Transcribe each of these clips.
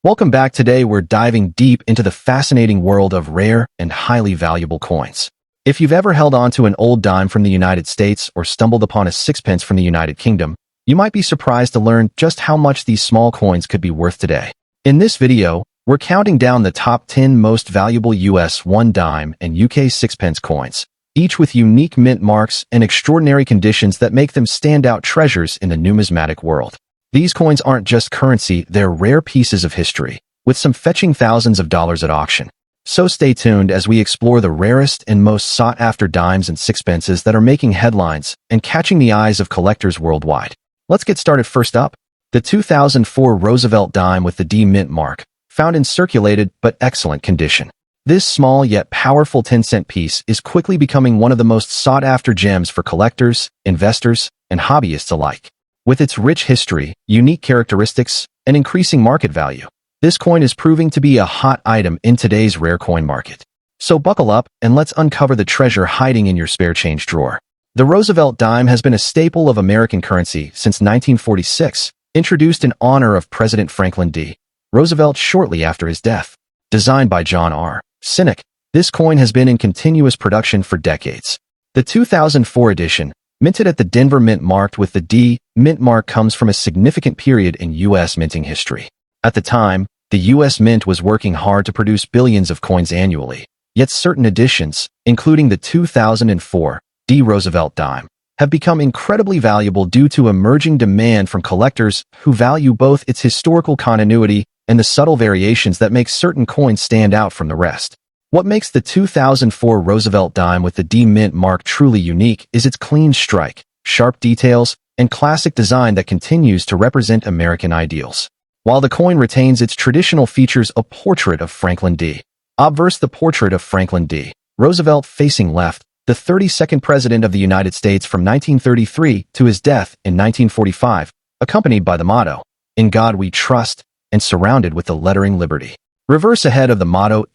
Welcome back. Today we're diving deep into the fascinating world of rare and highly valuable coins. If you've ever held on to an old dime from the United States or stumbled upon a sixpence from the United Kingdom, you might be surprised to learn just how much these small coins could be worth today. In this video, we're counting down the top 10 most valuable US 1 dime and UK sixpence coins, each with unique mint marks and extraordinary conditions that make them standout treasures in the numismatic world. These coins aren't just currency, they're rare pieces of history, with some fetching thousands of dollars at auction. So stay tuned as we explore the rarest and most sought-after dimes and sixpences that are making headlines and catching the eyes of collectors worldwide. Let's get started. First up, the 2004 Roosevelt dime with the D mint mark, found in circulated but excellent condition. This small yet powerful 10-cent piece is quickly becoming one of the most sought-after gems for collectors, investors, and hobbyists alike. With its rich history, unique characteristics, and increasing market value, this coin is proving to be a hot item in today's rare coin market. So buckle up and let's uncover the treasure hiding in your spare change drawer. The Roosevelt dime has been a staple of American currency since 1946, introduced in honor of President Franklin D. Roosevelt shortly after his death. Designed by John R. Sinek, this coin has been in continuous production for decades. The 2004 edition, minted at the Denver Mint marked with the D mint mark, comes from a significant period in U.S. minting history. At the time, the U.S. Mint was working hard to produce billions of coins annually, yet certain editions, including the 2004 D Roosevelt dime, have become incredibly valuable due to emerging demand from collectors who value both its historical continuity and the subtle variations that make certain coins stand out from the rest. What makes the 2004 Roosevelt dime with the D mint mark truly unique is its clean strike, sharp details, and classic design that continues to represent American ideals. While the coin retains its traditional features, a portrait of Franklin D. Obverse the portrait of Franklin D. Roosevelt facing left, the 32nd President of the United States from 1933 to his death in 1945, accompanied by the motto, "In God We Trust," and surrounded with the lettering Liberty. Reverse ahead of the motto,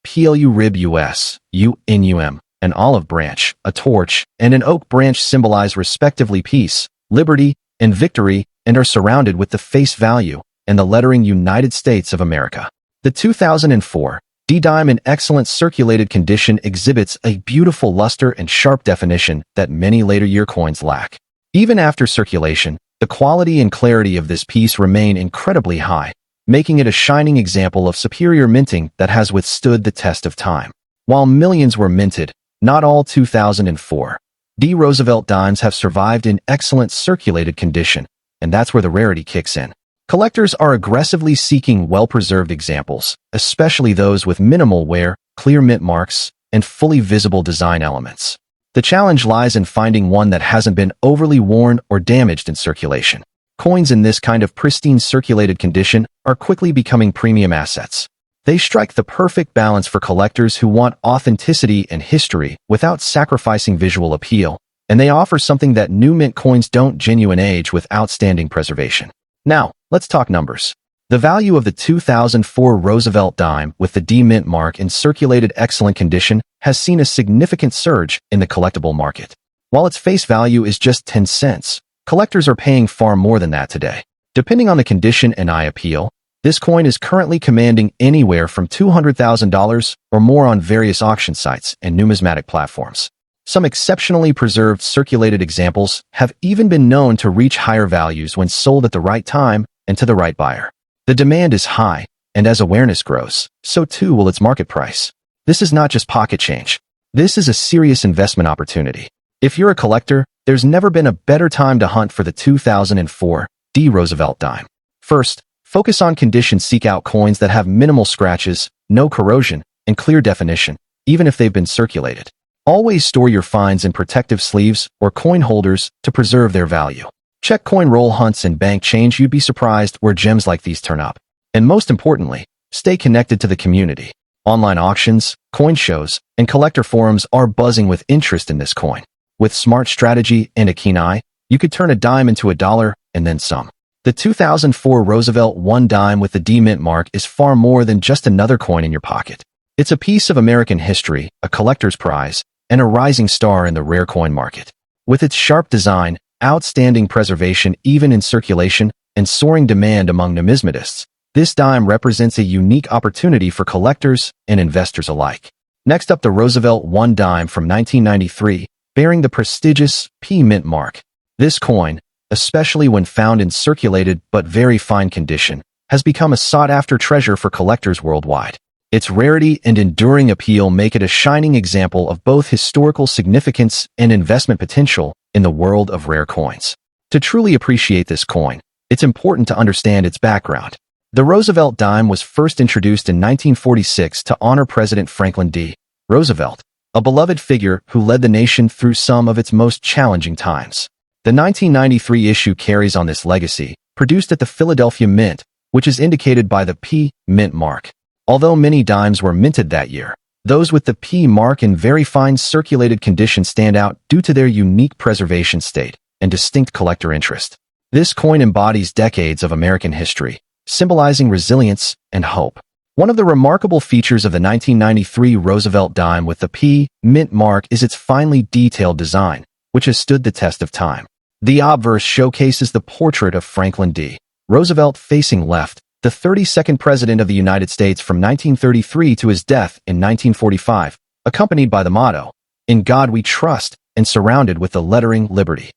PLU rib US, UNUM, an olive branch, a torch, and an oak branch symbolize respectively peace, liberty, and victory, and are surrounded with the face value and the lettering United States of America. The 2004 D dime in excellent circulated condition exhibits a beautiful luster and sharp definition that many later year coins lack. Even after circulation, the quality and clarity of this piece remain incredibly high, making it a shining example of superior minting that has withstood the test of time. While millions were minted, not all 2004 D Roosevelt dimes have survived in excellent circulated condition, and that's where the rarity kicks in. Collectors are aggressively seeking well-preserved examples, especially those with minimal wear, clear mint marks, and fully visible design elements. The challenge lies in finding one that hasn't been overly worn or damaged in circulation. Coins in this kind of pristine circulated condition are quickly becoming premium assets. They strike the perfect balance for collectors who want authenticity and history without sacrificing visual appeal, and they offer something that new mint coins don't: genuine age with outstanding preservation. Now, let's talk numbers. The value of the 2004 Roosevelt dime with the D mint mark in circulated excellent condition has seen a significant surge in the collectible market. While its face value is just 10 cents, collectors are paying far more than that today. Depending on the condition and eye appeal, this coin is currently commanding anywhere from $200,000 or more on various auction sites and numismatic platforms. Some exceptionally preserved circulated examples have even been known to reach higher values when sold at the right time and to the right buyer. The demand is high, and as awareness grows, so too will its market price. This is not just pocket change. This is a serious investment opportunity. If you're a collector, there's never been a better time to hunt for the 2004 D Roosevelt dime. First, focus on condition. Seek out coins that have minimal scratches, no corrosion, and clear definition, even if they've been circulated. Always store your finds in protective sleeves or coin holders to preserve their value. Check coin roll hunts and bank change. You'd be surprised where gems like these turn up. And most importantly, stay connected to the community. Online auctions, coin shows, and collector forums are buzzing with interest in this coin. With smart strategy and a keen eye, you could turn a dime into a dollar and then some. The 2004 Roosevelt 1 dime with the D mint mark is far more than just another coin in your pocket. It's a piece of American history, a collector's prize, and a rising star in the rare coin market. With its sharp design, outstanding preservation even in circulation, and soaring demand among numismatists, This dime represents a unique opportunity for collectors and investors alike. Next up, the Roosevelt 1 dime from 1993, bearing the prestigious P mint mark. This coin, especially when found in circulated but very fine condition, has become a sought-after treasure for collectors worldwide. Its rarity and enduring appeal make it a shining example of both historical significance and investment potential in the world of rare coins. To truly appreciate this coin, it's important to understand its background. The Roosevelt dime was first introduced in 1946 to honor President Franklin D. Roosevelt, a beloved figure who led the nation through some of its most challenging times. The 1993 issue carries on this legacy, produced at the Philadelphia Mint, which is indicated by the P mint mark. Although many dimes were minted that year, those with the P mark in very fine circulated condition stand out due to their unique preservation state and distinct collector interest. This coin embodies decades of American history, symbolizing resilience and hope. One of the remarkable features of the 1993 Roosevelt dime with the P mint mark is its finely detailed design, which has stood the test of time. The obverse showcases the portrait of Franklin D. Roosevelt facing left, the 32nd President of the United States from 1933 to his death in 1945, accompanied by the motto, "In God We Trust," and surrounded with the lettering Liberty.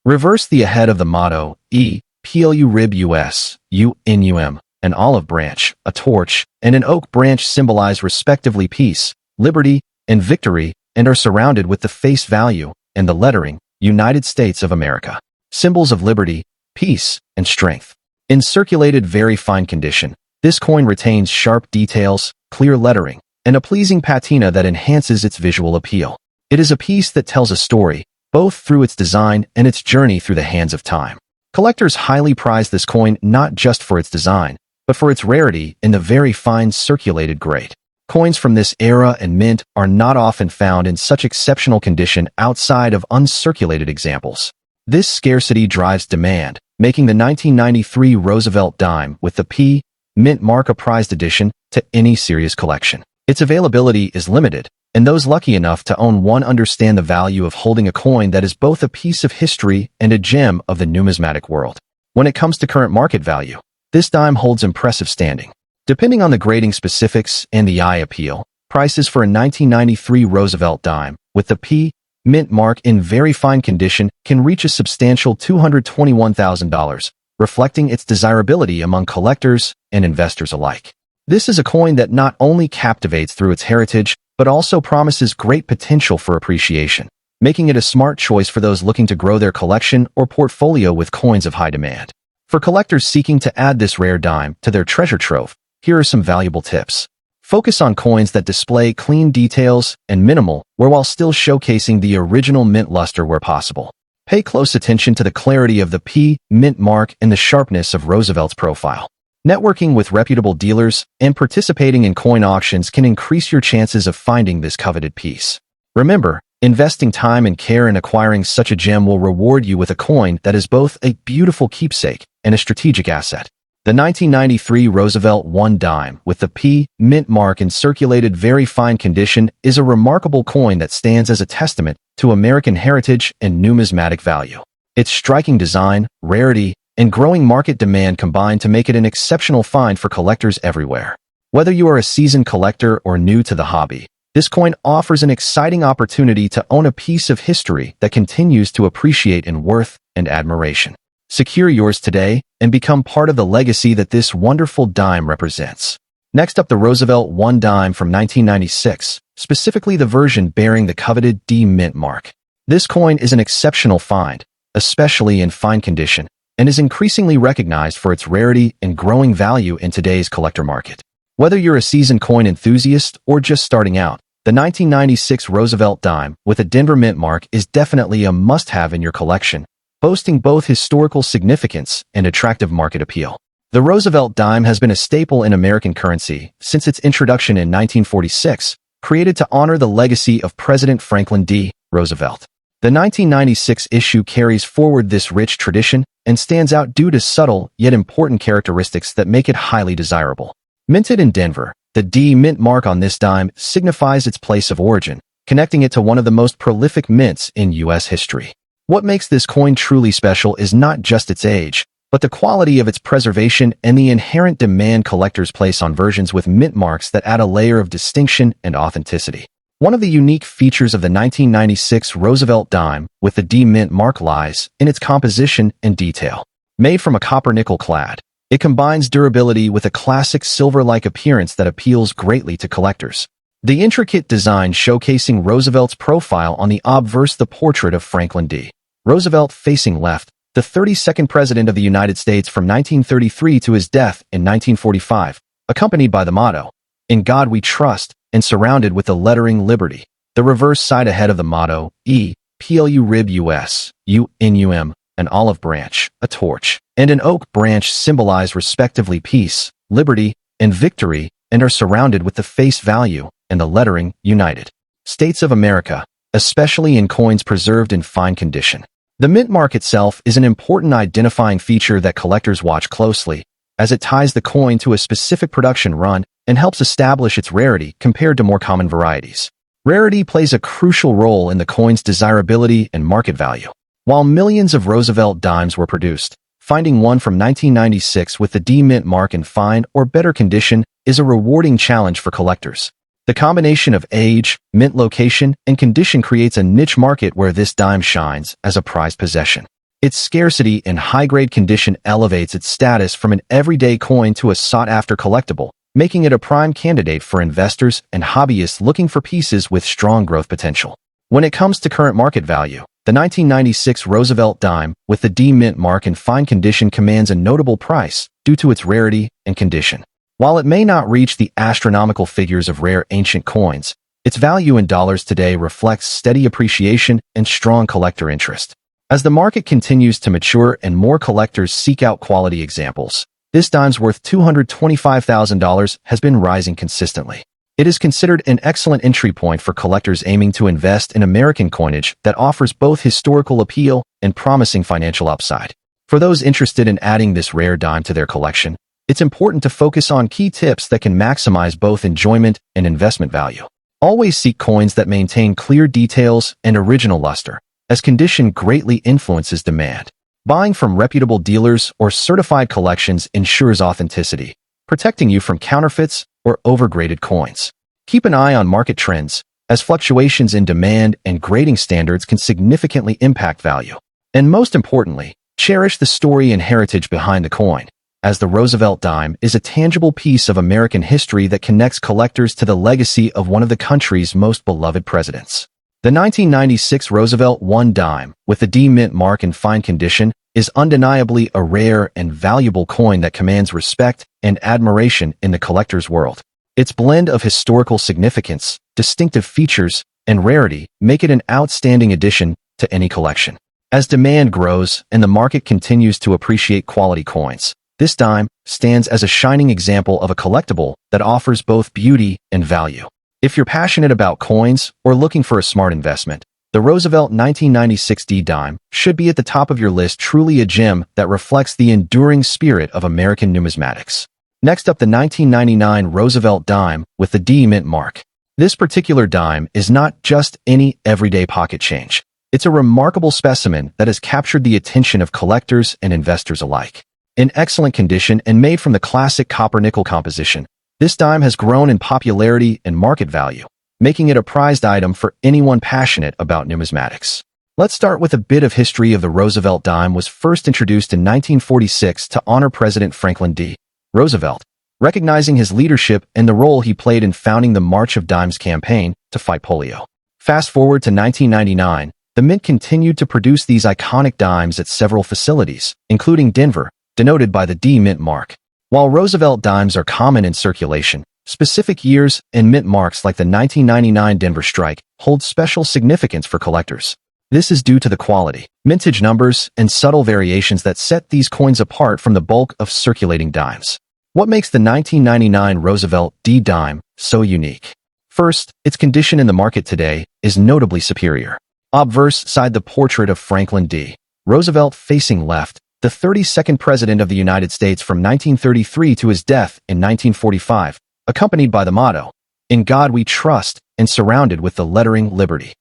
Reverse the ahead of the motto, E-P-L-U-R-I-B-U-S-U-N-U-M, an olive branch, a torch, and an oak branch symbolize respectively peace, liberty, and victory, and are surrounded with the face value and the lettering, United States of America, symbols of liberty, peace, and strength. In circulated very fine condition, this coin retains sharp details, clear lettering, and a pleasing patina that enhances its visual appeal. It is a piece that tells a story, both through its design and its journey through the hands of time. Collectors highly prize this coin not just for its design, but for its rarity in the very fine circulated grade. Coins from this era and mint are not often found in such exceptional condition outside of uncirculated examples. This scarcity drives demand, making the 1993 Roosevelt dime with the P mint mark a prized addition to any serious collection. Its availability is limited, and those lucky enough to own one understand the value of holding a coin that is both a piece of history and a gem of the numismatic world. When it comes to current market value, this dime holds impressive standing. Depending on the grading specifics and the eye appeal, prices for a 1993 Roosevelt dime with the P mint mark in very fine condition can reach a substantial $221,000, reflecting its desirability among collectors and investors alike. This is a coin that not only captivates through its heritage, but also promises great potential for appreciation, making it a smart choice for those looking to grow their collection or portfolio with coins of high demand. For collectors seeking to add this rare dime to their treasure trove, here are some valuable tips. Focus on coins that display clean details and minimal wear while still showcasing the original mint luster where possible. Pay close attention to the clarity of the P mint mark and the sharpness of Roosevelt's profile. Networking with reputable dealers and participating in coin auctions can increase your chances of finding this coveted piece. Remember, investing time and care in acquiring such a gem will reward you with a coin that is both a beautiful keepsake and a strategic asset. The 1993 Roosevelt 1 dime with the P mint mark in circulated very fine condition is a remarkable coin that stands as a testament to American heritage and numismatic value. Its striking design, rarity, and growing market demand combine to make it an exceptional find for collectors everywhere. Whether you are a seasoned collector or new to the hobby, this coin offers an exciting opportunity to own a piece of history that continues to appreciate in worth and admiration. Secure yours today and become part of the legacy that this wonderful dime represents. Next up, the Roosevelt 1 dime from 1996, specifically the version bearing the coveted D mint mark. This coin is an exceptional find, especially in fine condition, and is increasingly recognized for its rarity and growing value in today's collector market. Whether you're a seasoned coin enthusiast or just starting out, the 1996 Roosevelt dime with a Denver mint mark is definitely a must-have in your collection, boasting both historical significance and attractive market appeal. The Roosevelt dime has been a staple in American currency since its introduction in 1946, created to honor the legacy of President Franklin D. Roosevelt. The 1996 issue carries forward this rich tradition and stands out due to subtle yet important characteristics that make it highly desirable. Minted in Denver, the D mint mark on this dime signifies its place of origin, connecting it to one of the most prolific mints in U.S. history. What makes this coin truly special is not just its age, but the quality of its preservation and the inherent demand collectors place on versions with mint marks that add a layer of distinction and authenticity. One of the unique features of the 1996 Roosevelt dime with the D mint mark lies in its composition and detail. Made from a copper-nickel clad, it combines durability with a classic silver-like appearance that appeals greatly to collectors. The intricate design showcasing Roosevelt's profile on the obverse the portrait of Franklin D. Roosevelt facing left, the 32nd President of the United States from 1933 to his death in 1945, accompanied by the motto, "In God We Trust," and surrounded with the lettering Liberty. The reverse side ahead of the motto, E, PLU rib US, UNUM, an olive branch, a torch, and an oak branch symbolize respectively peace, liberty, and victory, and are surrounded with the face value and the lettering United States of America, especially in coins preserved in fine condition. The mint mark itself is an important identifying feature that collectors watch closely, as it ties the coin to a specific production run and helps establish its rarity compared to more common varieties. Rarity plays a crucial role in the coin's desirability and market value. While millions of Roosevelt dimes were produced, finding one from 1996 with the D mint mark in fine or better condition is a rewarding challenge for collectors. The combination of age, mint location, and condition creates a niche market where this dime shines as a prized possession. Its scarcity and high-grade condition elevates its status from an everyday coin to a sought-after collectible, making it a prime candidate for investors and hobbyists looking for pieces with strong growth potential. When it comes to current market value, the 1996 Roosevelt dime with the D mint mark in fine condition commands a notable price due to its rarity and condition. While it may not reach the astronomical figures of rare ancient coins, its value in dollars today reflects steady appreciation and strong collector interest. As the market continues to mature and more collectors seek out quality examples, this dime's worth $225,000 has been rising consistently. It is considered an excellent entry point for collectors aiming to invest in American coinage that offers both historical appeal and promising financial upside. For those interested in adding this rare dime to their collection, it's important to focus on key tips that can maximize both enjoyment and investment value. Always seek coins that maintain clear details and original luster, as condition greatly influences demand. Buying from reputable dealers or certified collections ensures authenticity, protecting you from counterfeits or overgraded coins. Keep an eye on market trends, as fluctuations in demand and grading standards can significantly impact value. And most importantly, cherish the story and heritage behind the coin, as the Roosevelt dime is a tangible piece of American history that connects collectors to the legacy of one of the country's most beloved presidents. The 1996 Roosevelt I dime, with the D mint mark in fine condition, is undeniably a rare and valuable coin that commands respect and admiration in the collector's world. Its blend of historical significance, distinctive features, and rarity make it an outstanding addition to any collection. As demand grows and the market continues to appreciate quality coins, this dime stands as a shining example of a collectible that offers both beauty and value. If you're passionate about coins or looking for a smart investment, the Roosevelt 1996 D dime should be at the top of your list, truly a gem that reflects the enduring spirit of American numismatics. Next up, the 1999 Roosevelt dime with the D mint mark. This particular dime is not just any everyday pocket change. It's a remarkable specimen that has captured the attention of collectors and investors alike. In excellent condition and made from the classic copper-nickel composition, this dime has grown in popularity and market value, making it a prized item for anyone passionate about numismatics. Let's start with a bit of history of the Roosevelt dime. Was first introduced in 1946 to honor President Franklin D. Roosevelt, recognizing his leadership and the role he played in founding the March of Dimes campaign to fight polio. Fast forward to 1999, the Mint continued to produce these iconic dimes at several facilities, including Denver, denoted by the D mint mark. While Roosevelt dimes are common in circulation, specific years and mint marks like the 1999 Denver strike hold special significance for collectors. This is due to the quality, mintage numbers, and subtle variations that set these coins apart from the bulk of circulating dimes. What makes the 1999 Roosevelt D dime so unique? First, its condition in the market today is notably superior. Obverse side the portrait of Franklin D. Roosevelt facing left, the 32nd President of the United States from 1933 to his death in 1945, accompanied by the motto, "In God We Trust," and surrounded with the lettering Liberty.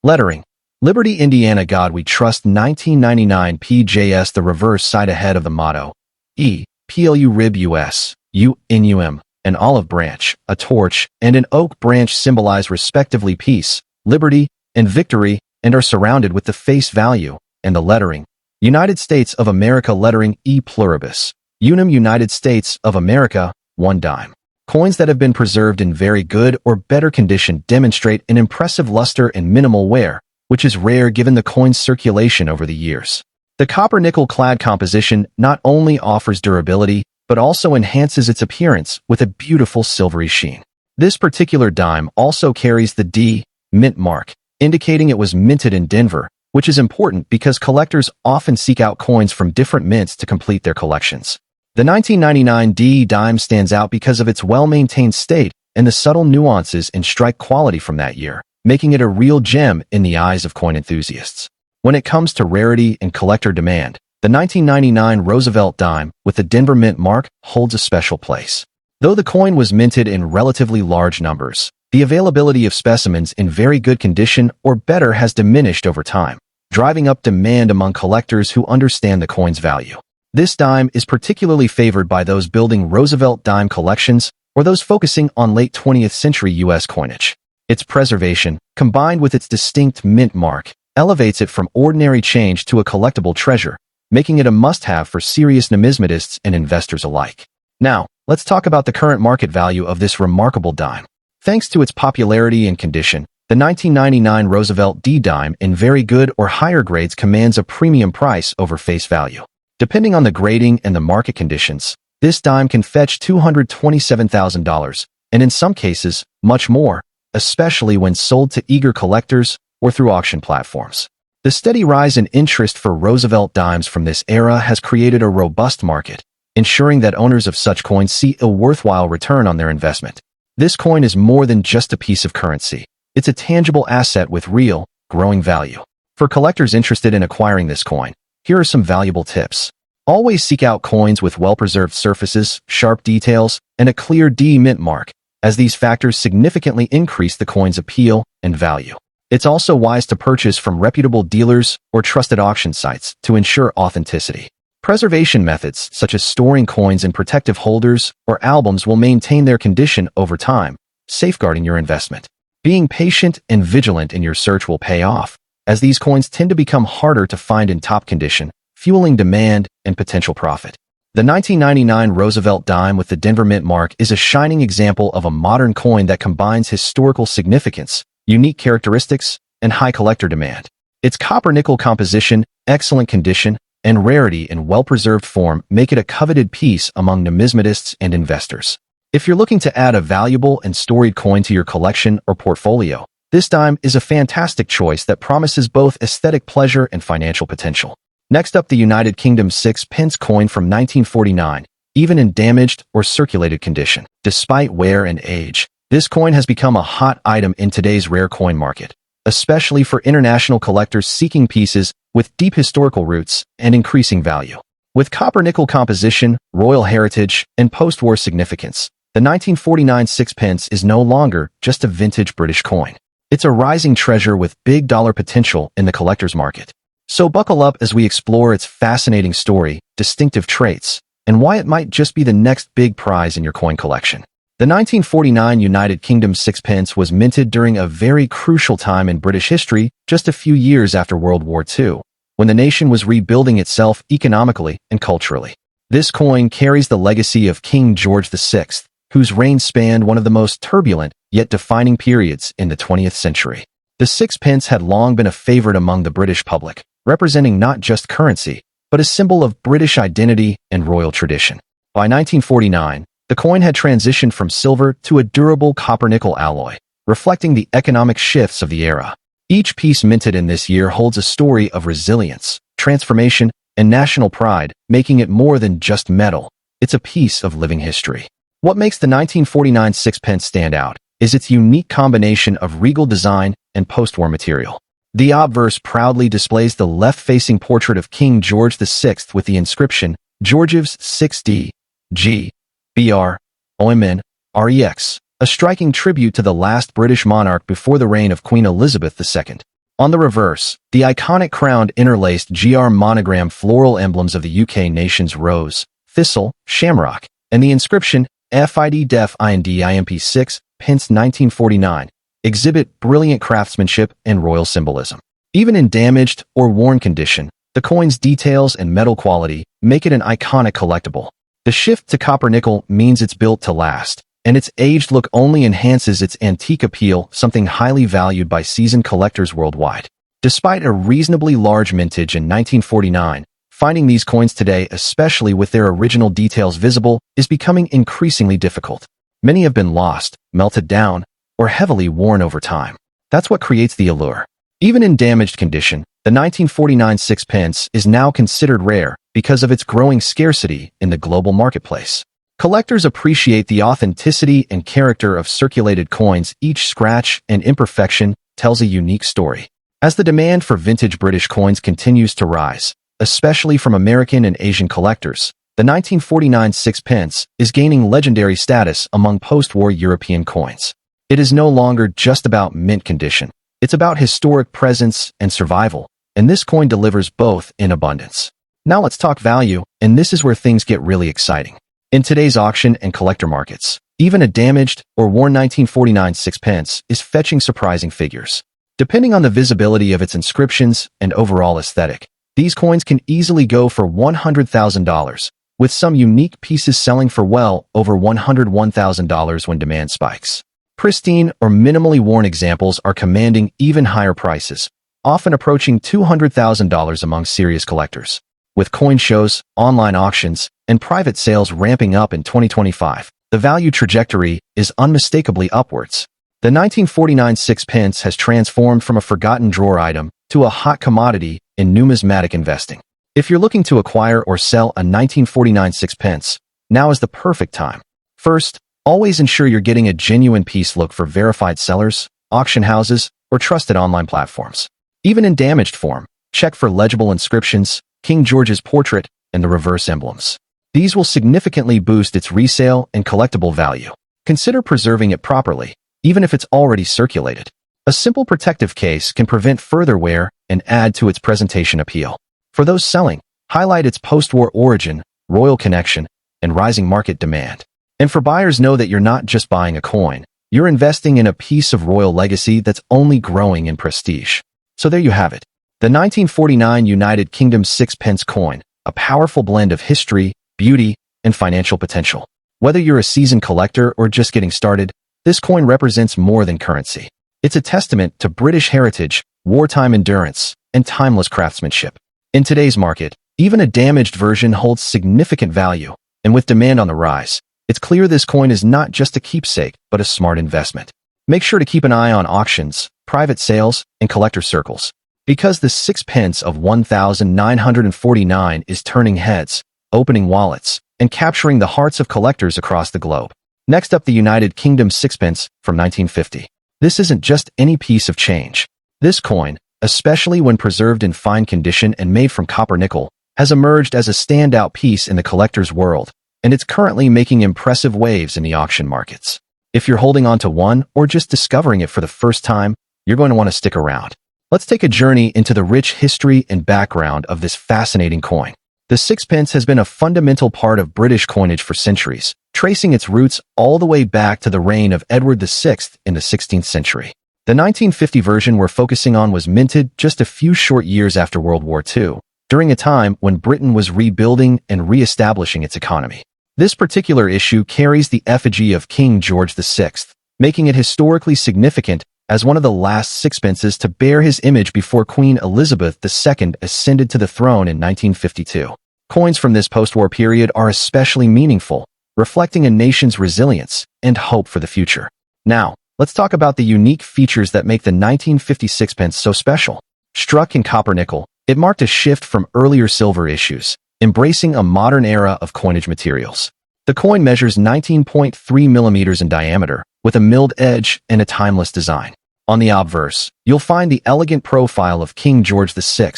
Lettering. Liberty, Indiana, God We Trust, 1999 PJS. The reverse side ahead of the motto. PLU rib US, UNUM, an olive branch, a torch, and an oak branch symbolize respectively peace, liberty, and victory, and are surrounded with the face value and the lettering. United States of America lettering E pluribus. Unum, United States of America, 1 dime. Coins that have been preserved in very good or better condition demonstrate an impressive luster and minimal wear, which is rare given the coin's circulation over the years. The copper-nickel clad composition not only offers durability, but also enhances its appearance with a beautiful silvery sheen. This particular dime also carries the D mint mark, indicating it was minted in Denver, which is important because collectors often seek out coins from different mints to complete their collections. The 1999 D dime stands out because of its well-maintained state and the subtle nuances and strike quality from that year, making it a real gem in the eyes of coin enthusiasts. When it comes to rarity and collector demand, the 1999 Roosevelt dime with the Denver mint mark holds a special place. Though the coin was minted in relatively large numbers, the availability of specimens in very good condition or better has diminished over time, driving up demand among collectors who understand the coin's value. This dime is particularly favored by those building Roosevelt dime collections or those focusing on late 20th century U.S. coinage. Its preservation, combined with its distinct mint mark, elevates it from ordinary change to a collectible treasure, making it a must-have for serious numismatists and investors alike. Now, let's talk about the current market value of this remarkable dime. Thanks to its popularity and condition, the 1999 Roosevelt D dime in very good or higher grades commands a premium price over face value. Depending on the grading and the market conditions, this dime can fetch $227,000, and in some cases, much more, especially when sold to eager collectors or through auction platforms. The steady rise in interest for Roosevelt dimes from this era has created a robust market, ensuring that owners of such coins see a worthwhile return on their investment. This coin is more than just a piece of currency. It's a tangible asset with real, growing value. For collectors interested in acquiring this coin, here are some valuable tips. Always seek out coins with well-preserved surfaces, sharp details, and a clear D mint mark, as these factors significantly increase the coin's appeal and value. It's also wise to purchase from reputable dealers or trusted auction sites to ensure authenticity. Preservation methods, such as storing coins in protective holders or albums, will maintain their condition over time, safeguarding your investment. Being patient and vigilant in your search will pay off, as these coins tend to become harder to find in top condition, fueling demand and potential profit. The 1999 Roosevelt dime with the Denver mint mark is a shining example of a modern coin that combines historical significance, unique characteristics, and high collector demand. Its copper-nickel composition, excellent condition, and rarity in well-preserved form make it a coveted piece among numismatists and investors. If you're looking to add a valuable and storied coin to your collection or portfolio, this dime is a fantastic choice that promises both aesthetic pleasure and financial potential. Next up, the United Kingdom sixpence coin from 1949, even in damaged or circulated condition. Despite wear and age, this coin has become a hot item in today's rare coin market, especially for international collectors seeking pieces with deep historical roots and increasing value. With copper-nickel composition, royal heritage, and post-war significance, the 1949 sixpence is no longer just a vintage British coin. It's a rising treasure with big dollar potential in the collector's market. So buckle up as we explore its fascinating story, distinctive traits, and why it might just be the next big prize in your coin collection. The 1949 United Kingdom sixpence was minted during a very crucial time in British history, just a few years after World War II, when the nation was rebuilding itself economically and culturally. This coin carries the legacy of King George VI, whose reign spanned one of the most turbulent yet defining periods in the 20th century. The sixpence had long been a favorite among the British public, representing not just currency, but a symbol of British identity and royal tradition. By 1949, the coin had transitioned from silver to a durable copper-nickel alloy, reflecting the economic shifts of the era. Each piece minted in this year holds a story of resilience, transformation, and national pride, making it more than just metal. It's a piece of living history. What makes the 1949 sixpence stand out is its unique combination of regal design and post-war material. The obverse proudly displays the left-facing portrait of King George VI with the inscription, Georgievs 6D, G, BR, OMN, REX, a striking tribute to the last British monarch before the reign of Queen Elizabeth II. On the reverse, the iconic crowned interlaced GR monogram floral emblems of the UK nation's rose, thistle, shamrock, and the inscription FID Def IND 6 pence 1949 exhibit brilliant craftsmanship and royal symbolism. Even in damaged or worn condition, the coin's details and metal quality make it an iconic collectible. The shift to copper-nickel means it's built to last, and its aged look only enhances its antique appeal, something highly valued by seasoned collectors worldwide. Despite a reasonably large mintage in 1949, finding these coins today, especially with their original details visible, is becoming increasingly difficult. Many have been lost, melted down, or heavily worn over time. That's what creates the allure. Even in damaged condition, the 1949 sixpence is now considered rare because of its growing scarcity in the global marketplace. Collectors appreciate the authenticity and character of circulated coins. Each scratch and imperfection tells a unique story. As the demand for vintage British coins continues to rise, especially from American and Asian collectors, the 1949 sixpence is gaining legendary status among post-war European coins. It is no longer just about mint condition. It's about historic presence and survival, and this coin delivers both in abundance. Now let's talk value, and this is where things get really exciting. In today's auction and collector markets, even a damaged or worn 1949 sixpence is fetching surprising figures. Depending on the visibility of its inscriptions and overall aesthetic, these coins can easily go for $100,000, with some unique pieces selling for well over $101,000 when demand spikes. Pristine or minimally worn examples are commanding even higher prices, often approaching $200,000 among serious collectors. With coin shows, online auctions, and private sales ramping up in 2025, the value trajectory is unmistakably upwards. The 1949 sixpence has transformed from a forgotten drawer item to a hot commodity in numismatic investing. If you're looking to acquire or sell a 1949 sixpence, now is the perfect time. First, always ensure you're getting a genuine piece. Look for verified sellers, auction houses, or trusted online platforms. Even in damaged form, check for legible inscriptions, King George's portrait, and the reverse emblems. These will significantly boost its resale and collectible value. Consider preserving it properly, even if it's already circulated. A simple protective case can prevent further wear and add to its presentation appeal. For those selling, highlight its post-war origin, royal connection, and rising market demand. And for buyers, know that you're not just buying a coin, you're investing in a piece of royal legacy that's only growing in prestige. So there you have it. The 1949 United Kingdom sixpence coin, a powerful blend of history, beauty, and financial potential. Whether you're a seasoned collector or just getting started, this coin represents more than currency. It's a testament to British heritage, wartime endurance, and timeless craftsmanship. In today's market, even a damaged version holds significant value, and with demand on the rise, it's clear this coin is not just a keepsake, but a smart investment. Make sure to keep an eye on auctions, private sales, and collector circles, because the sixpence of 1949 is turning heads, opening wallets, and capturing the hearts of collectors across the globe. Next up, the United Kingdom sixpence from 1950. This isn't just any piece of change. This coin, especially when preserved in fine condition and made from copper-nickel, has emerged as a standout piece in the collector's world, and it's currently making impressive waves in the auction markets. If you're holding on to one or just discovering it for the first time, you're going to want to stick around. Let's take a journey into the rich history and background of this fascinating coin. The sixpence has been a fundamental part of British coinage for centuries, tracing its roots all the way back to the reign of Edward VI in the 16th century. The 1950 version we're focusing on was minted just a few short years after World War II, during a time when Britain was rebuilding and re-establishing its economy. This particular issue carries the effigy of King George VI, making it historically significant as one of the last sixpences to bear his image before Queen Elizabeth II ascended to the throne in 1952. Coins from this post-war period are especially meaningful, reflecting a nation's resilience and hope for the future. Now, let's talk about the unique features that make the 1950 sixpence so special. Struck in copper-nickel, it marked a shift from earlier silver issues, embracing a modern era of coinage materials. The coin measures 19.3 millimeters in diameter, with a milled edge and a timeless design. On the obverse, you'll find the elegant profile of King George VI,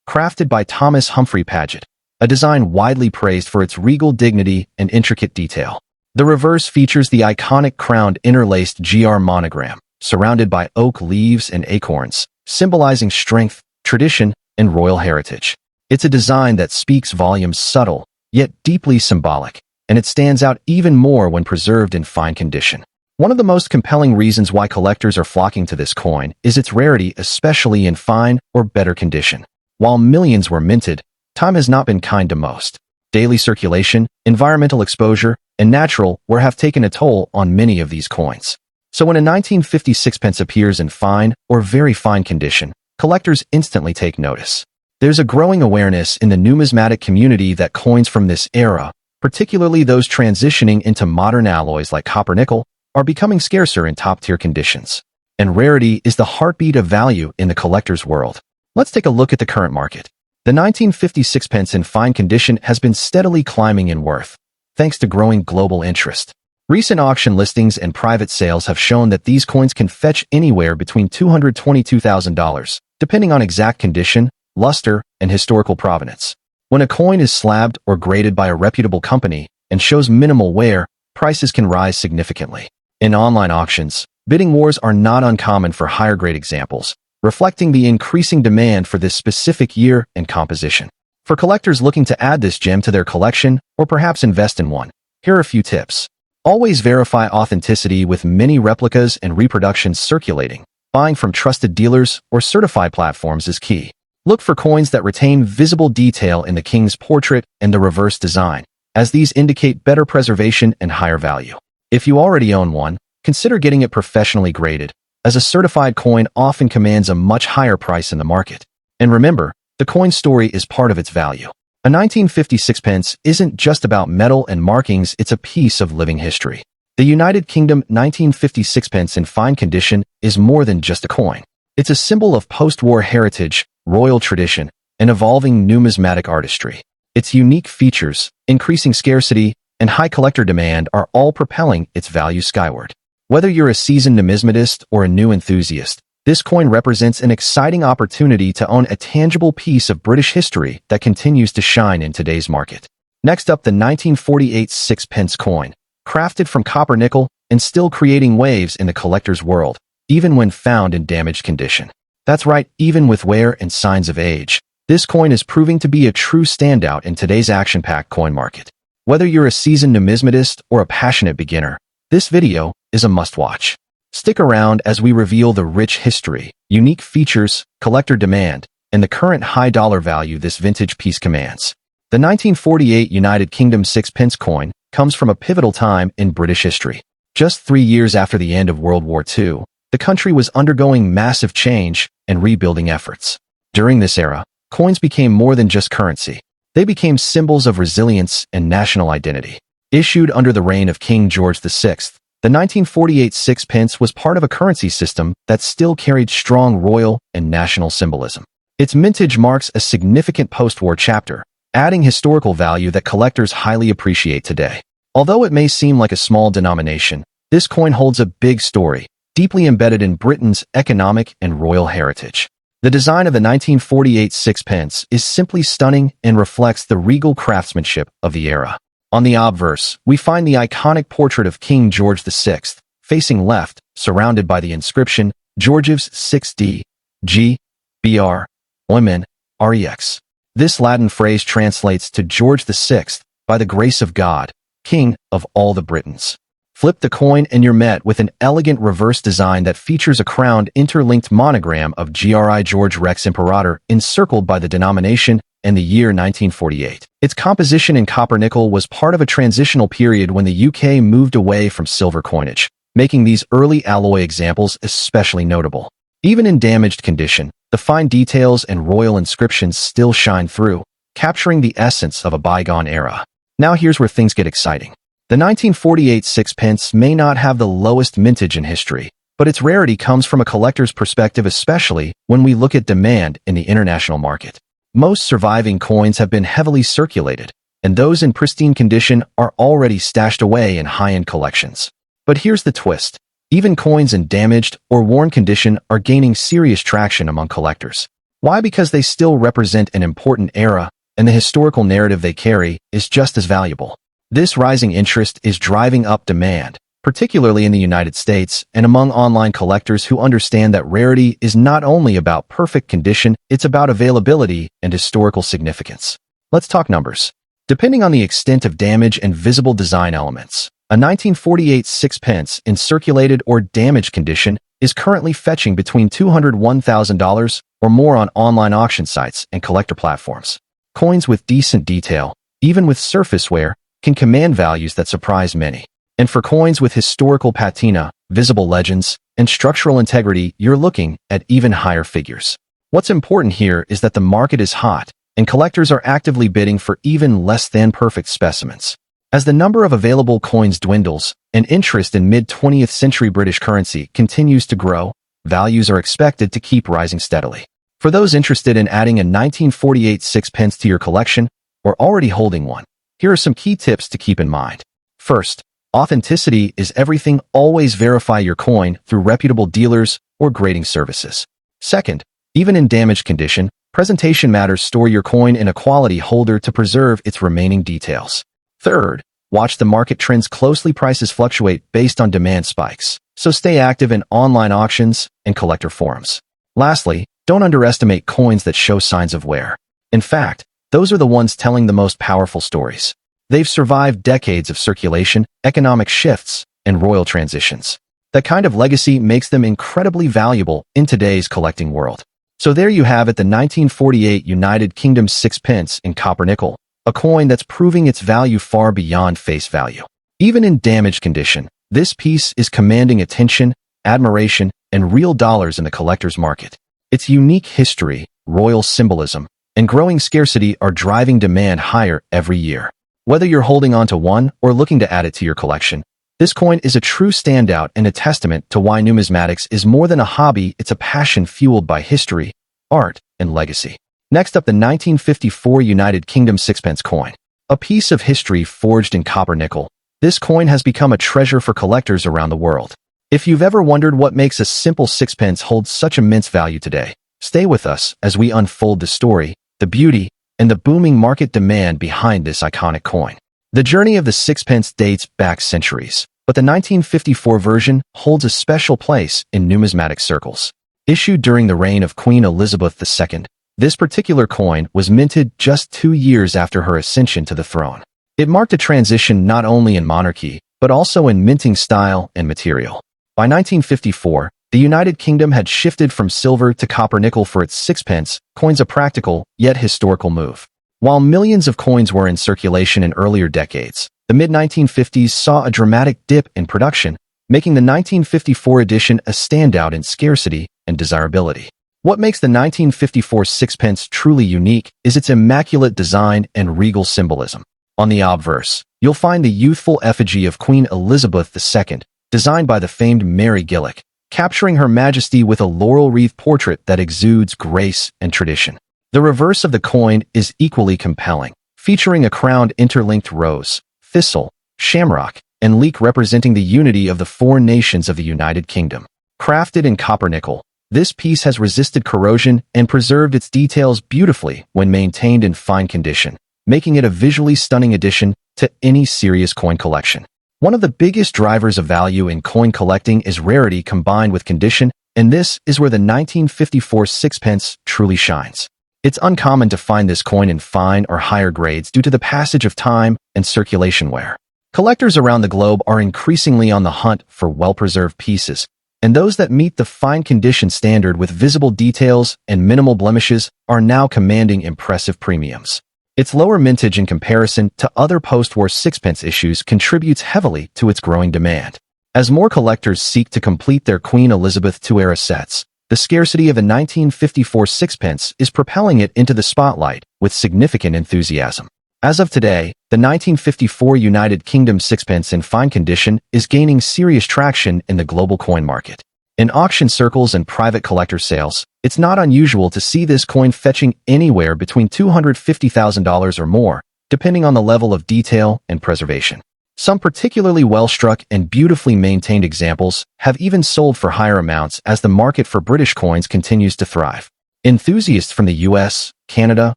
crafted by Thomas Humphrey Paget, a design widely praised for its regal dignity and intricate detail. The reverse features the iconic crowned interlaced GR monogram, surrounded by oak leaves and acorns, symbolizing strength, tradition, and royal heritage. It's a design that speaks volumes, subtle, yet deeply symbolic, and it stands out even more when preserved in fine condition. One of the most compelling reasons why collectors are flocking to this coin is its rarity, especially in fine or better condition. While millions were minted, time has not been kind to most. Daily circulation, environmental exposure, and natural wear have taken a toll on many of these coins. So when a 1950 sixpence appears in fine or very fine condition, collectors instantly take notice. There's a growing awareness in the numismatic community that coins from this era, particularly those transitioning into modern alloys like copper-nickel, are becoming scarcer in top-tier conditions. And rarity is the heartbeat of value in the collector's world. Let's take a look at the current market. The 1950 sixpence in fine condition has been steadily climbing in worth, thanks to growing global interest. Recent auction listings and private sales have shown that these coins can fetch anywhere between $222,000, depending on exact condition, luster, and historical provenance. When a coin is slabbed or graded by a reputable company and shows minimal wear, prices can rise significantly. In online auctions, bidding wars are not uncommon for higher-grade examples, reflecting the increasing demand for this specific year and composition. For collectors looking to add this gem to their collection or perhaps invest in one, here are a few tips. Always verify authenticity with many replicas and reproductions circulating. Buying from trusted dealers or certified platforms is key. Look for coins that retain visible detail in the king's portrait and the reverse design, as these indicate better preservation and higher value. If you already own one, consider getting it professionally graded, as a certified coin often commands a much higher price in the market. And remember, the coin story is part of its value. A 1950 sixpence isn't just about metal and markings, it's a piece of living history. The United Kingdom 1950 sixpence in fine condition is more than just a coin. It's a symbol of post-war heritage, royal tradition, and evolving numismatic artistry. Its unique features, increasing scarcity, and high collector demand are all propelling its value skyward. Whether you're a seasoned numismatist or a new enthusiast, this coin represents an exciting opportunity to own a tangible piece of British history that continues to shine in today's market. Next up, the 1948 sixpence coin, crafted from copper-nickel and still creating waves in the collector's world, even when found in damaged condition. That's right, even with wear and signs of age, this coin is proving to be a true standout in today's action-packed coin market. Whether you're a seasoned numismatist or a passionate beginner, this video is a must-watch. Stick around as we reveal the rich history, unique features, collector demand, and the current high dollar value this vintage piece commands. The 1948 United Kingdom sixpence coin comes from a pivotal time in British history. Just 3 years after the end of World War II, the country was undergoing massive change and rebuilding efforts. During this era, coins became more than just currency. They became symbols of resilience and national identity. Issued under the reign of King George VI, the 1948 sixpence was part of a currency system that still carried strong royal and national symbolism. Its mintage marks a significant post-war chapter, adding historical value that collectors highly appreciate today. Although it may seem like a small denomination, this coin holds a big story, deeply embedded in Britain's economic and royal heritage. The design of the 1948 sixpence is simply stunning and reflects the regal craftsmanship of the era. On the obverse, we find the iconic portrait of King George VI, facing left, surrounded by the inscription, Georgievs 6D, G, BR, Oimen, REX. This Latin phrase translates to George VI, by the grace of God, King of all the Britons. Flip the coin and you're met with an elegant reverse design that features a crowned interlinked monogram of GRI George Rex Imperator encircled by the denomination and the year 1948. Its composition in copper-nickel was part of a transitional period when the UK moved away from silver coinage, making these early alloy examples especially notable. Even in damaged condition, the fine details and royal inscriptions still shine through, capturing the essence of a bygone era. Now here's where things get exciting. The 1948 sixpence may not have the lowest mintage in history, but its rarity comes from a collector's perspective, especially when we look at demand in the international market. Most surviving coins have been heavily circulated, and those in pristine condition are already stashed away in high-end collections. But here's the twist. Even coins in damaged or worn condition are gaining serious traction among collectors. Why? Because they still represent an important era, and the historical narrative they carry is just as valuable. This rising interest is driving up demand, particularly in the United States and among online collectors who understand that rarity is not only about perfect condition, it's about availability and historical significance. Let's talk numbers. Depending on the extent of damage and visible design elements, a 1948 sixpence in circulated or damaged condition is currently fetching between $201,000 or more on online auction sites and collector platforms. Coins with decent detail, even with surface wear, can command values that surprise many. And for coins with historical patina, visible legends, and structural integrity, you're looking at even higher figures. What's important here is that the market is hot, and collectors are actively bidding for even less than perfect specimens. As the number of available coins dwindles and interest in mid-20th century British currency continues to grow, values are expected to keep rising steadily. For those interested in adding a 1948 sixpence to your collection or already holding one, here are some key tips to keep in mind. First, authenticity is everything. Always verify your coin through reputable dealers or grading services. Second, even in damaged condition, presentation matters. Store your coin in a quality holder to preserve its remaining details. Third, watch the market trends closely. Prices fluctuate based on demand spikes, so stay active in online auctions and collector forums. Lastly, don't underestimate coins that show signs of wear. In fact, those are the ones telling the most powerful stories. They've survived decades of circulation, economic shifts, and royal transitions. That kind of legacy makes them incredibly valuable in today's collecting world. So there you have it, the 1948 United Kingdom sixpence in copper nickel, a coin that's proving its value far beyond face value. Even in damaged condition, this piece is commanding attention, admiration, and real dollars in the collector's market. Its unique history, royal symbolism, and growing scarcity are driving demand higher every year. Whether you're holding on to one or looking to add it to your collection, this coin is a true standout and a testament to why numismatics is more than a hobby. It's a passion fueled by history, art, and legacy. Next up, the 1954 United Kingdom sixpence coin. A piece of history forged in copper nickel, this coin has become a treasure for collectors around the world. If you've ever wondered what makes a simple sixpence hold such immense value today, stay with us as we unfold the story, the beauty, and the booming market demand behind this iconic coin. The journey of the sixpence dates back centuries, but the 1954 version holds a special place in numismatic circles. Issued during the reign of Queen Elizabeth II, this particular coin was minted just 2 years after her ascension to the throne. It marked a transition not only in monarchy, but also in minting style and material. By 1954, the United Kingdom had shifted from silver to copper nickel for its sixpence coins, a practical, yet historical move. While millions of coins were in circulation in earlier decades, the mid-1950s saw a dramatic dip in production, making the 1954 edition a standout in scarcity and desirability. What makes the 1954 sixpence truly unique is its immaculate design and regal symbolism. On the obverse, you'll find the youthful effigy of Queen Elizabeth II, designed by the famed Mary Gillick, capturing Her Majesty with a laurel-wreath portrait that exudes grace and tradition. The reverse of the coin is equally compelling, featuring a crowned interlinked rose, thistle, shamrock, and leek representing the unity of the four nations of the United Kingdom. Crafted in copper nickel, this piece has resisted corrosion and preserved its details beautifully when maintained in fine condition, making it a visually stunning addition to any serious coin collection. One of the biggest drivers of value in coin collecting is rarity combined with condition, and this is where the 1954 sixpence truly shines. It's uncommon to find this coin in fine or higher grades due to the passage of time and circulation wear. Collectors around the globe are increasingly on the hunt for well-preserved pieces, and those that meet the fine condition standard with visible details and minimal blemishes are now commanding impressive premiums. Its lower mintage in comparison to other post-war sixpence issues contributes heavily to its growing demand. As more collectors seek to complete their Queen Elizabeth II-era sets, the scarcity of the 1954 sixpence is propelling it into the spotlight with significant enthusiasm. As of today, the 1954 United Kingdom sixpence in fine condition is gaining serious traction in the global coin market. In auction circles and private collector sales, it's not unusual to see this coin fetching anywhere between $250,000 or more, depending on the level of detail and preservation. Some particularly well-struck and beautifully maintained examples have even sold for higher amounts as the market for British coins continues to thrive. Enthusiasts from the US, Canada,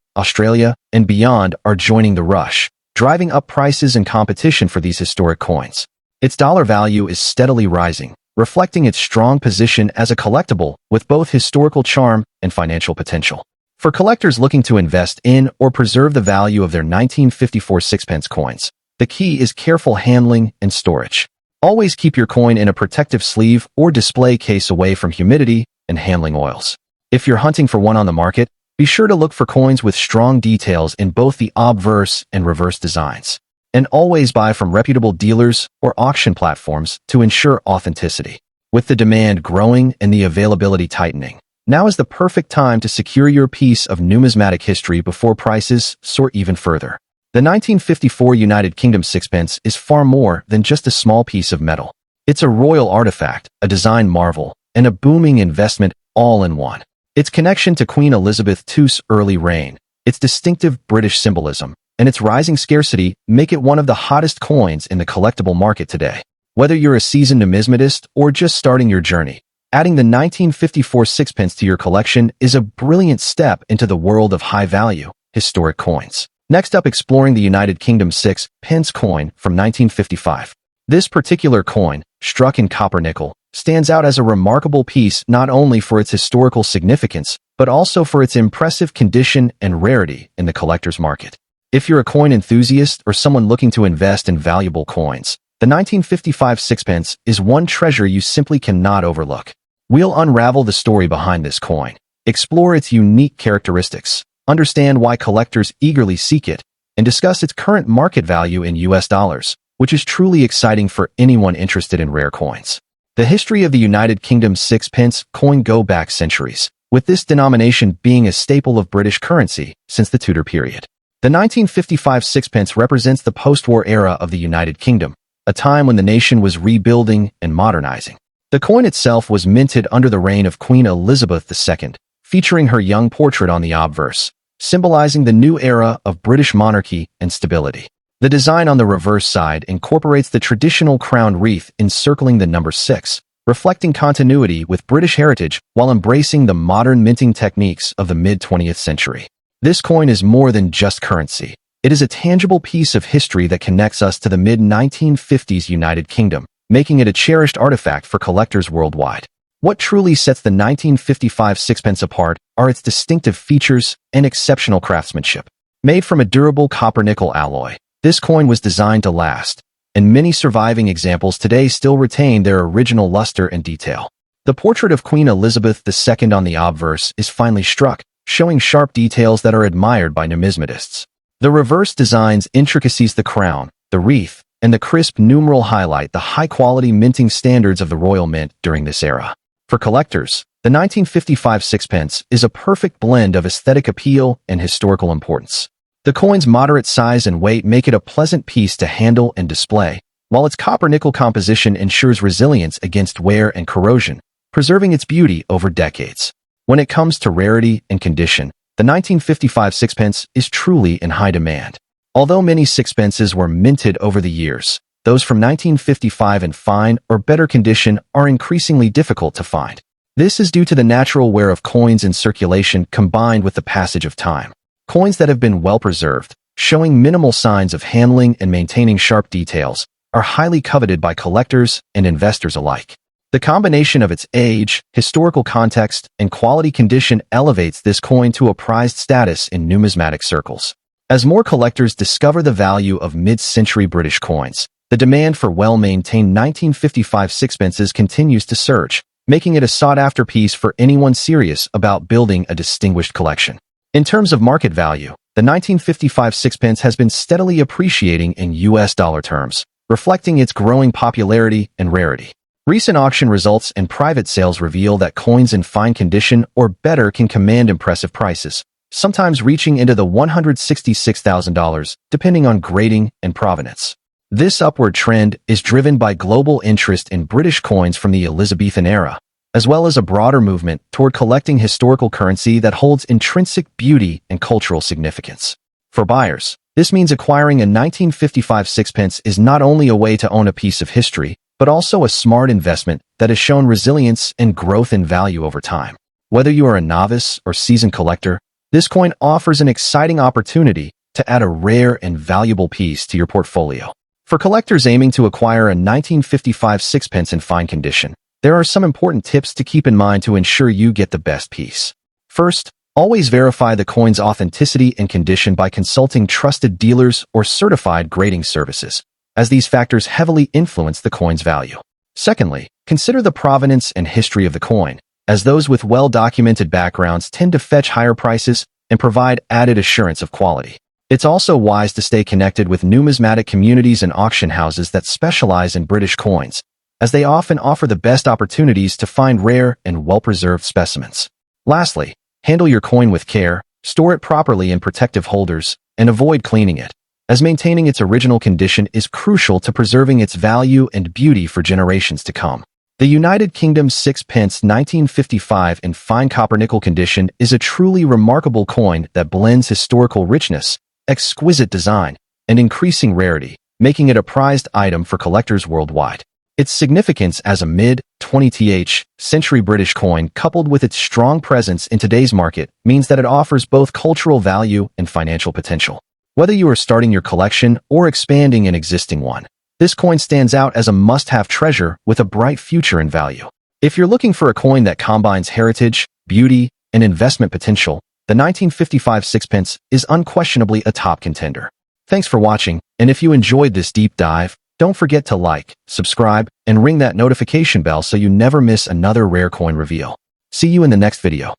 Australia, and beyond are joining the rush, driving up prices and competition for these historic coins. Its dollar value is steadily rising, reflecting its strong position as a collectible with both historical charm and financial potential. For collectors looking to invest in or preserve the value of their 1954 sixpence coins, the key is careful handling and storage. Always keep your coin in a protective sleeve or display case away from humidity and handling oils. If you're hunting for one on the market, be sure to look for coins with strong details in both the obverse and reverse designs. And always buy from reputable dealers or auction platforms to ensure authenticity. With the demand growing and the availability tightening, now is the perfect time to secure your piece of numismatic history before prices soar even further. The 1954 United Kingdom sixpence is far more than just a small piece of metal. It's a royal artifact, a design marvel, and a booming investment all in one. Its connection to Queen Elizabeth II's early reign, its distinctive British symbolism, and its rising scarcity make it one of the hottest coins in the collectible market today. Whether you're a seasoned numismatist or just starting your journey, adding the 1954 sixpence to your collection is a brilliant step into the world of high-value, historic coins. Next up, exploring the United Kingdom sixpence coin from 1955. This particular coin, struck in copper nickel, stands out as a remarkable piece not only for its historical significance, but also for its impressive condition and rarity in the collector's market. If you're a coin enthusiast or someone looking to invest in valuable coins, the 1955 sixpence is one treasure you simply cannot overlook. We'll unravel the story behind this coin, explore its unique characteristics, understand why collectors eagerly seek it, and discuss its current market value in US dollars, which is truly exciting for anyone interested in rare coins. The history of the United Kingdom sixpence coin go back centuries, with this denomination being a staple of British currency since the Tudor period. The 1955 sixpence represents the post-war era of the United Kingdom, a time when the nation was rebuilding and modernizing. The coin itself was minted under the reign of Queen Elizabeth II, featuring her young portrait on the obverse, symbolizing the new era of British monarchy and stability. The design on the reverse side incorporates the traditional crown wreath encircling the number 6, reflecting continuity with British heritage while embracing the modern minting techniques of the mid-20th century. This coin is more than just currency. It is a tangible piece of history that connects us to the mid-1950s United Kingdom, making it a cherished artifact for collectors worldwide. What truly sets the 1955 sixpence apart are its distinctive features and exceptional craftsmanship. Made from a durable copper-nickel alloy, this coin was designed to last, and many surviving examples today still retain their original luster and detail. The portrait of Queen Elizabeth II on the obverse is finely struck, showing sharp details that are admired by numismatists. The reverse designs intricacies the crown, the wreath, and the crisp numeral highlight the high-quality minting standards of the Royal Mint during this era. For collectors, the 1955 sixpence is a perfect blend of aesthetic appeal and historical importance. The coin's moderate size and weight make it a pleasant piece to handle and display, while its copper-nickel composition ensures resilience against wear and corrosion, preserving its beauty over decades. When it comes to rarity and condition, the 1955 sixpence is truly in high demand. Although many sixpences were minted over the years, those from 1955 in fine or better condition are increasingly difficult to find. This is due to the natural wear of coins in circulation combined with the passage of time. Coins that have been well preserved, showing minimal signs of handling and maintaining sharp details, are highly coveted by collectors and investors alike. The combination of its age, historical context, and quality condition elevates this coin to a prized status in numismatic circles. As more collectors discover the value of mid-century British coins, the demand for well-maintained 1955 sixpences continues to surge, making it a sought-after piece for anyone serious about building a distinguished collection. In terms of market value, the 1955 sixpence has been steadily appreciating in US dollar terms, reflecting its growing popularity and rarity. Recent auction results and private sales reveal that coins in fine condition or better can command impressive prices, sometimes reaching into the $166,000, depending on grading and provenance. This upward trend is driven by global interest in British coins from the Elizabethan era, as well as a broader movement toward collecting historical currency that holds intrinsic beauty and cultural significance. For buyers, this means acquiring a 1955 sixpence is not only a way to own a piece of history, but also a smart investment that has shown resilience and growth in value over time. Whether you are a novice or seasoned collector, this coin offers an exciting opportunity to add a rare and valuable piece to your portfolio. For collectors aiming to acquire a 1955 sixpence in fine condition, there are some important tips to keep in mind to ensure you get the best piece. First, always verify the coin's authenticity and condition by consulting trusted dealers or certified grading services, as these factors heavily influence the coin's value. Secondly, consider the provenance and history of the coin, as those with well-documented backgrounds tend to fetch higher prices and provide added assurance of quality. It's also wise to stay connected with numismatic communities and auction houses that specialize in British coins, as they often offer the best opportunities to find rare and well-preserved specimens. Lastly, handle your coin with care, store it properly in protective holders, and avoid cleaning it, as maintaining its original condition is crucial to preserving its value and beauty for generations to come. The United Kingdom's sixpence 1955 in fine copper-nickel condition is a truly remarkable coin that blends historical richness, exquisite design, and increasing rarity, making it a prized item for collectors worldwide. Its significance as a mid-20th century British coin, coupled with its strong presence in today's market, means that it offers both cultural value and financial potential. Whether you are starting your collection or expanding an existing one, this coin stands out as a must-have treasure with a bright future and value. If you're looking for a coin that combines heritage, beauty, and investment potential, the 1955 sixpence is unquestionably a top contender. Thanks for watching, and if you enjoyed this deep dive, don't forget to like, subscribe, and ring that notification bell so you never miss another rare coin reveal. See you in the next video.